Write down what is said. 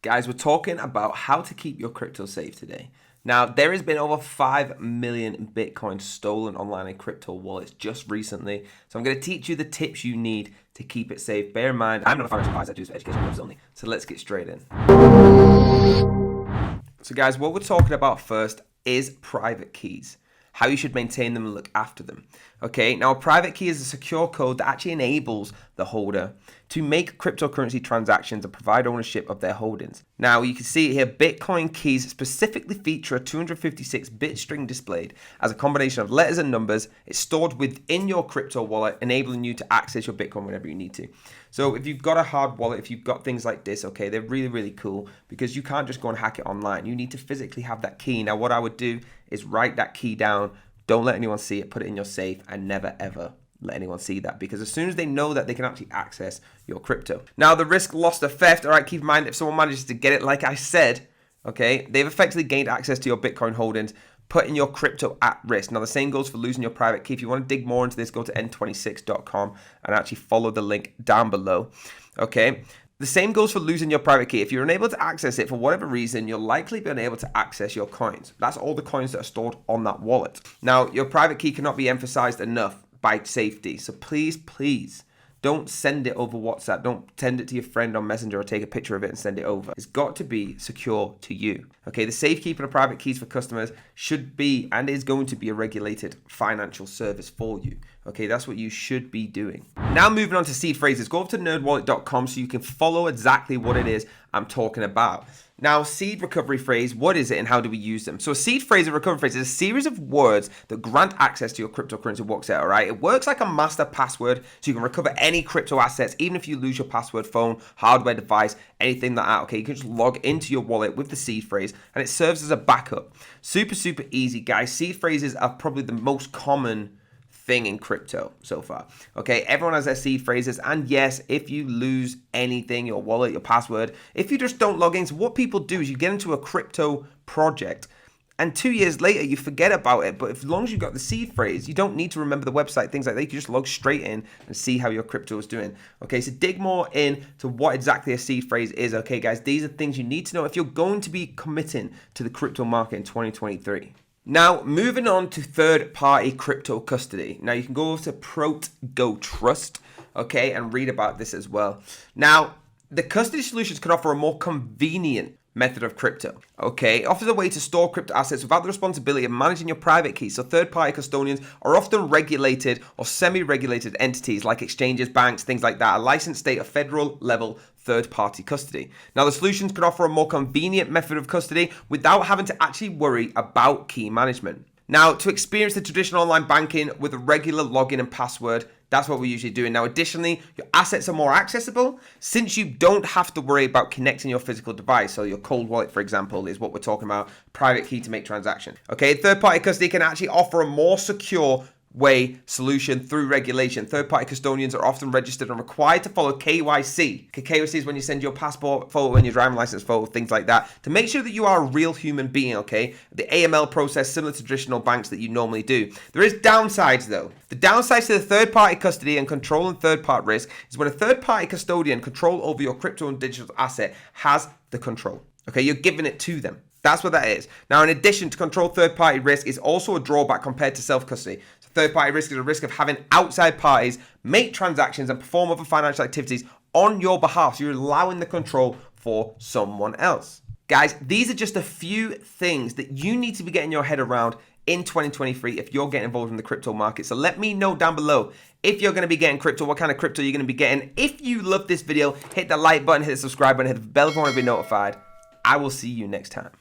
Guys, we're talking about how to keep your crypto safe today. Now, there has been over 5 million Bitcoin stolen online in crypto wallets just recently. So I'm going to teach you the tips you need to keep it safe. Bear in mind, I'm not a financial advisor, I do this for education purposes only. So let's get straight in. So guys, what we're talking about first is private keys. How you should maintain them and look after them. Okay, now a private key is a secure code that actually enables the holder to make cryptocurrency transactions and provide ownership of their holdings. Now you can see here, Bitcoin keys specifically feature a 256-bit string displayed as a combination of letters and numbers. It's stored within your crypto wallet, enabling you to access your Bitcoin whenever you need to. So if you've got a hard wallet, if you've got things like this, okay, they're really, really cool because you can't just go and hack it online. You need to physically have that key. Now what I would do is write that key down. Don't let anyone see it, put it in your safe, and never ever let anyone see that, because as soon as they know that, they can actually access your crypto. Now the risk, loss, or theft, all right, keep in mind if someone manages to get it, like I said, okay, they've effectively gained access to your Bitcoin holdings, putting your crypto at risk. Now the same goes for losing your private key. If you want to dig more into this, go to n26.com and actually follow the link down below, okay? The same goes for losing your private key. If you're unable to access it for whatever reason, you'll likely be unable to access your coins. That's all the coins that are stored on that wallet. Now, your private key cannot be emphasized enough by safety. So please, don't send it over WhatsApp. Don't send it to your friend on Messenger or take a picture of it and send it over. It's got to be secure to you. Okay, the safekeeping of private keys for customers should be and is going to be a regulated financial service for you. Okay, that's what you should be doing. Now moving on to seed phrases. Go over to nerdwallet.com so you can follow exactly what it is I'm talking about. Now, seed recovery phrase, what is it and how do we use them? So a seed phrase, a recovery phrase, is a series of words that grant access to your cryptocurrency wallet, all right? It works like a master password, so you can recover any crypto assets, even if you lose your password, phone, hardware device, anything like that, okay? You can just log into your wallet with the seed phrase, and it serves as a backup. Super easy, guys. Seed phrases are probably the most common thing in crypto so far. Okay, everyone has their seed phrases, and yes, if you lose anything, your wallet, your password, if you just don't log in, so what people do is you get into a crypto project and 2 years later you forget about it, but as long as you've got the seed phrase, you don't need to remember the website, things like that. You can just log straight in and see how your crypto is doing. Okay, so dig more into what exactly a seed phrase is. Okay guys, these are things you need to know if you're going to be committing to the crypto market in 2023. Now, moving on to third-party crypto custody. Now, you can go over to Go Trust, okay, and read about this as well. Now, the custody solutions can offer a more convenient method of crypto, okay? It offers a way to store crypto assets without the responsibility of managing your private keys. So third-party custodians are often regulated or semi-regulated entities like exchanges, banks, things like that, a licensed state of federal level third-party custody. Now, the solutions can offer a more convenient method of custody without having to actually worry about key management. Now, to experience the traditional online banking with a regular login and password, that's what we're usually doing. Now, additionally, your assets are more accessible since you don't have to worry about connecting your physical device. So your cold wallet, for example, is what we're talking about, private key to make transactions. Okay, third-party custody can actually offer a more secure solution through regulation. Third-party custodians are often registered and required to follow KYC. Okay, KYC is when you send your passport photo and your driving license photo, things like that, to make sure that you are a real human being, okay? The AML process, similar to traditional banks that you normally do. There is downsides though. The downsides to the third-party custody and control and third-party risk is when a third-party custodian control over your crypto and digital asset has the control. Okay, you're giving it to them. That's what that is. Now, in addition to control third-party risk is also a drawback compared to self-custody. So third-party risk is a risk of having outside parties make transactions and perform other financial activities on your behalf. So you're allowing the control for someone else. Guys, these are just a few things that you need to be getting your head around in 2023 if you're getting involved in the crypto market. So let me know down below if you're going to be getting crypto, what kind of crypto you're going to be getting. If you love this video, hit the like button, hit the subscribe button, hit the bell if you want to be notified. I will see you next time.